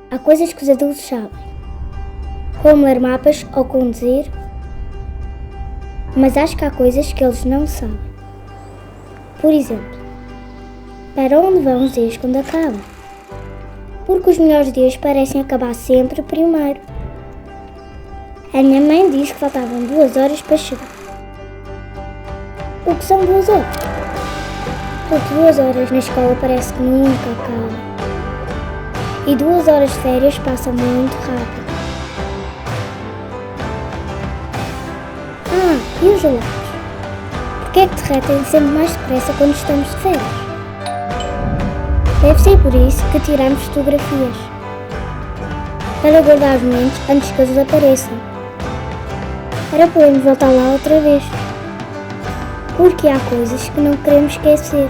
Há coisas que os adultos sabem, como ler mapas ou conduzir, mas acho que há coisas que eles não sabem. Por exemplo, para onde vão os dias quando acabam? Porque os melhores dias parecem acabar sempre primeiro. A minha mãe diz que faltavam 2 horas para chegar. O que são 2 horas? Porque 2 horas na escola parece que nunca acabam. E 2 horas de férias passam muito rápido. E os gelados? Porquê é que derretem sempre mais depressa quando estamos de férias? Deve ser por isso que tiramos fotografias, para guardar os momentos antes que eles desapareçam, para podermos voltar lá outra vez, porque há coisas que não queremos esquecer.